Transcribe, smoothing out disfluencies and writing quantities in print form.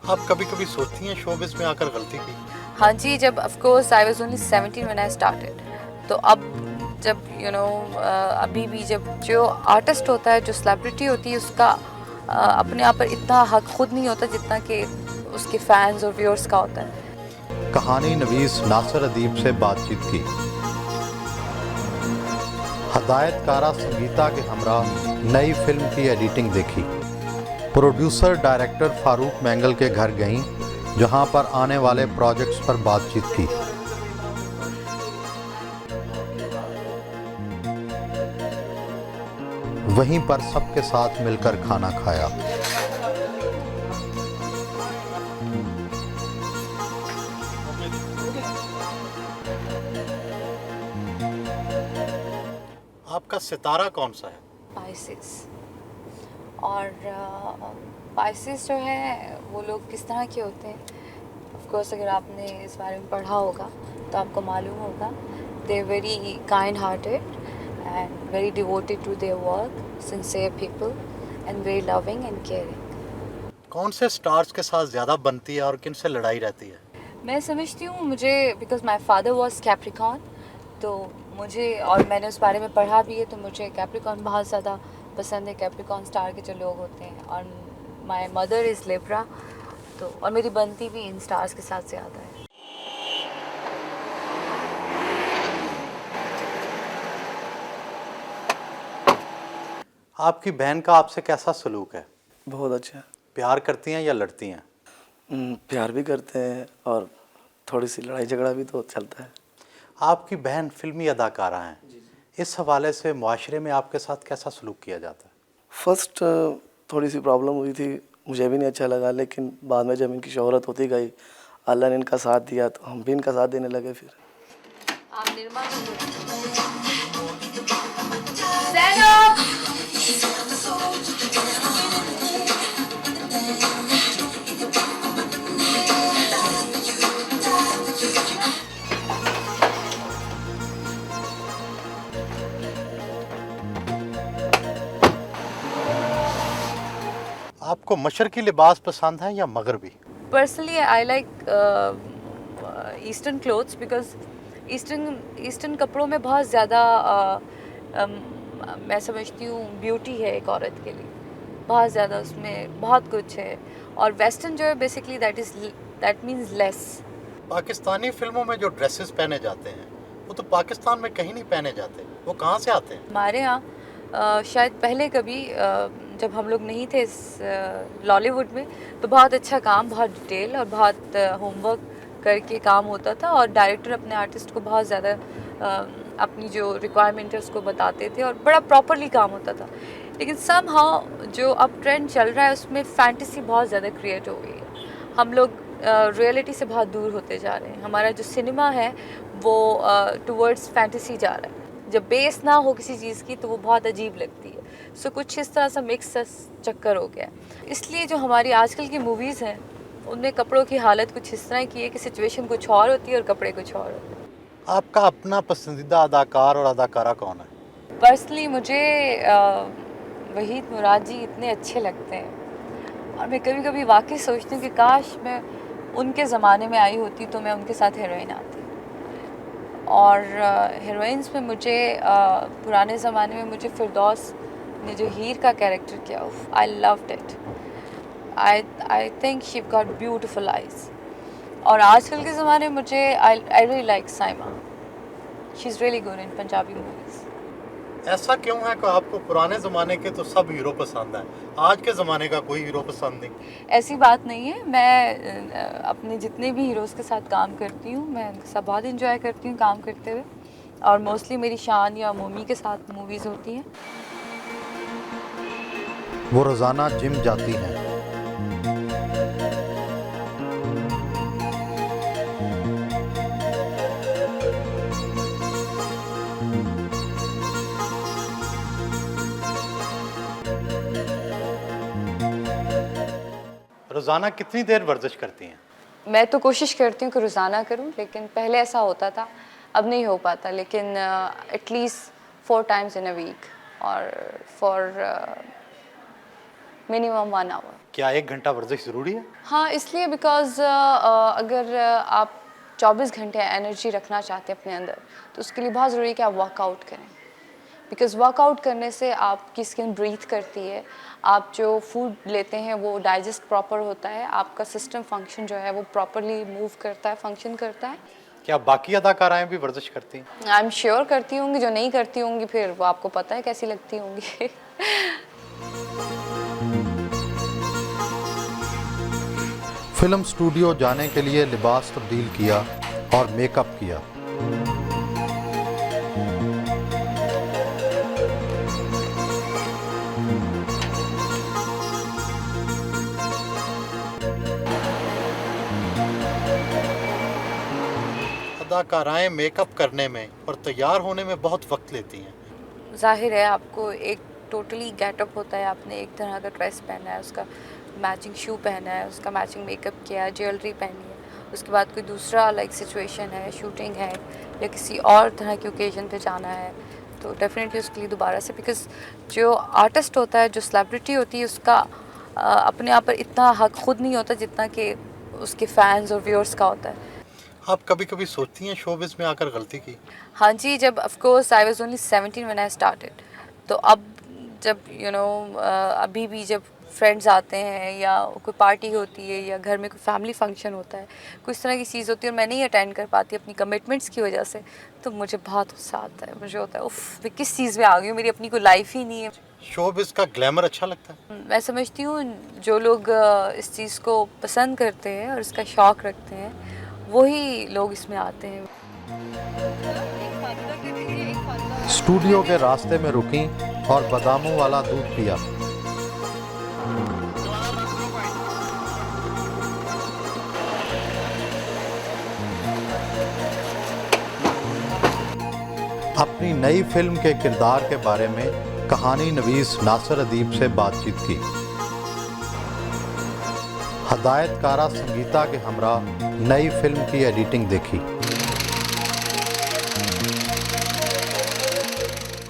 आप कभी-कभी सोचती हैं शोबिज़ में आकर गलती की? हाँ जी, जब of course I was only 17 when I started. तो अब जब अभी भी जब जो आर्टिस्ट होता है, जो सेलिब्रिटी होती है, उसका अपने आप पर इतना हक खुद नहीं होता जितना कि उसके फैंस और व्यूअर्स का होता है। कहानी नवीस नासिर अदीब से बातचीत की। हदायतकारा संगीता के हमरा नई फिल्म की एडिटिंग देखी। प्रोड्यूसर डायरेक्टर फारूक मैंगल के घर गईं, जहां पर आने वाले प्रोजेक्ट्स पर बातचीत की। वहीं पर सबके साथ मिलकर खाना खाया। आपका सितारा कौन सा है? पाइसेस। और पाइसेस जो है वो लोग किस तरह के होते हैं, ऑफ कोर्स अगर आपने इस बारे में पढ़ा होगा तो आपको मालूम होगा। They very kind hearted and very devoted to their work, sincere people and very loving and caring. कौन से स्टार्स के साथ ज़्यादा बनती है और किन से लड़ाई रहती है? मैं समझती हूँ मुझे because my father was Capricorn, तो मुझे और मैंने उस बारे में पढ़ा भी है, तो मुझे कैप्रिकॉन बहुत ज़्यादा पसंद है। कैप्रिकॉन स्टार के जो लोग होते हैं, और माई मदर इज़ लिब्रा, तो और मेरी बनती भी इन स्टार्स के साथ ज़्यादा है। आपकी बहन का आपसे कैसा सलूक है? बहुत अच्छा। प्यार करती हैं या लड़ती हैं? प्यार भी करते हैं और थोड़ी सी लड़ाई झगड़ा भी तो चलता है। आपकी बहन फिल्मी अदाकारा हैं। इस हवाले से मुआशरे में आपके साथ कैसा सलूक किया जाता है? फर्स्ट थोड़ी सी प्रॉब्लम हुई थी, मुझे भी नहीं अच्छा लगा, लेकिन बाद में जब इनकी शोहरत होती गई, अल्लाह ने इनका साथ दिया, तो हम भी इनका साथ देने लगे। फिर आप निर्मा आपको मशरकी लिबास पसंद है या मगरबी? Personally, I like Eastern clothes because eastern कपड़ों में बहुत ज़्यादा मैं समझती हूँ ब्यूटी है एक औरत के लिए, बहुत ज़्यादा उसमें बहुत कुछ है। और वेस्टर्न जो है basically that means less. Pakistani फिल्मों में जो ड्रेसेस पहने जाते हैं वो तो पाकिस्तान में कहीं नहीं पहने जाते, वो कहाँ से आते हैं? हमारे यहाँ शायद पहले कभी जब हम लोग नहीं थे इस लॉलीवुड में, तो बहुत अच्छा काम, बहुत डिटेल और बहुत होमवर्क करके काम होता था, और डायरेक्टर अपने आर्टिस्ट को बहुत ज़्यादा अपनी जो रिक्वायरमेंट है उसको बताते थे, और बड़ा प्रॉपरली काम होता था। लेकिन समहाउ जो अब ट्रेंड चल रहा है उसमें फैंटेसी बहुत ज़्यादा क्रिएट हो गई है। हम लोग रियलिटी से बहुत दूर होते जा रहे हैं। हमारा जो सिनेमा है वो टुवर्ड्स फैंटेसी जा रहा है। जब बेस ना हो किसी चीज़ की तो वो बहुत अजीब लगती है। सो कुछ इस तरह सा मिक्स चक्कर हो गया। इसलिए जो हमारी आजकल की मूवीज़ हैं उनमें कपड़ों की हालत कुछ इस तरह की है कि सिचुएशन कुछ और होती है और कपड़े कुछ और होते हैं। आपका अपना पसंदीदा अदाकार और अदाकारा कौन है? पर्सनली मुझे वहीद मुराद जी इतने अच्छे लगते हैं, और मैं कभी कभी वाकई सोचती हूँ कि काश मैं उनके ज़माने में आई होती तो मैं उनके साथ हीरोइन आती। और हीरोइंस में मुझे पुराने ज़माने में मुझे फिरदौस ने जो हीर का कैरेक्टर किया, I loved it. I think she got beautiful eyes. और आजकल के ज़माने में मुझे I really like Saima, she is really good in Punjabi movies. ऐसा क्यों है कि आपको पुराने ज़माने के तो सब हीरो पसंद हैं, आज के ज़माने का कोई हीरो पसंद नहीं? ऐसी बात नहीं है। मैं अपने जितने भी हीरोज़ के साथ काम करती हूँ, मैं उनके साथ बहुत इंजॉय करती हूँ काम करते हुए, और मोस्टली मेरी शान या मोमी के साथ मूवीज़ होती हैं। वो रोज़ाना जिम जाती हैं। रोज़ाना कितनी देर वर्जिश करती हैं? मैं तो कोशिश करती हूँ कि रोज़ाना करूँ, लेकिन पहले ऐसा होता था, अब नहीं हो पाता। लेकिन at least 4 times in a week, और फॉर मिनिमम 1 आवर। क्या 1 घंटा वर्जिश ज़रूरी है? हाँ, इसलिए बिकॉज़ अगर आप 24 घंटे एनर्जी रखना चाहते हैं अपने अंदर, तो उसके लिए बहुत ज़रूरी है कि आप वर्कआउट करें। बिकॉज़ वर्कआउट करने से आपकी स्किन ब्रीथ करती है, आप जो फूड लेते हैं वो डाइजेस्ट प्रॉपर होता है, आपका सिस्टम फंक्शन जो है वो प्रॉपरली मूव करता है, फंक्शन करता है। क्या बाकी अदाकाराएं भी वर्जिश करती हैं? आई एम श्योर करती होंगी, जो नहीं करती होंगी फिर वो आपको पता है कैसी लगती होंगी। फिल्म स्टूडियो जाने के लिए लिबास तब्दील किया और मेकअप किया। अदाकाराएं मेकअप करने में और तैयार होने में बहुत वक्त लेती हैं। ज़ाहिर है आपको एक टोटली गेटअप होता है, आपने एक तरह का ड्रेस पहना है, उसका मैचिंग शू पहना है, उसका मैचिंग मेकअप किया है, ज्वेलरी पहनी है, उसके बाद कोई दूसरा लाइक सिचुएशन है, शूटिंग है या किसी और तरह की ओकेजन पे जाना है, तो डेफिनेटली उसके लिए दोबारा से, बिकॉज जो आर्टिस्ट होता है, जो सेलिब्रिटी होती है, उसका अपने आप पर इतना हक खुद नहीं होता जितना कि उसके फैंस और व्यूअर्स का होता है। आप कभी कभी सोचती हैं शोबिज़ में आकर गलती की? हाँ जी, जब of course I was only 17 when I started, तो अब जब अभी भी जब फ्रेंड्स आते हैं या कोई पार्टी होती है या घर में कोई फैमिली फंक्शन होता है, कुछ तरह की चीज़ होती है और मैं नहीं अटेंड कर पाती अपनी कमिटमेंट्स की वजह से, तो मुझे बहुत गुस्सा आता है। मुझे होता है उफ, मैं किस चीज़ में आ गई हूँ, मेरी अपनी कोई लाइफ ही नहीं है। शोबिज़ का ग्लैमर अच्छा लगता है? मैं समझती हूँ जो लोग इस चीज़ को पसंद करते हैं और इसका शौक़ रखते हैं, वही लोग इसमें आते हैं। स्टूडियो के रास्ते में रुकी और बादामों वाला दूध पिया। अपनी नई फिल्म के किरदार के बारे में कहानी नवीस नासिर अदीब से बातचीत की। हदायतकारा संगीता के हमरा नई फिल्म की एडिटिंग देखी।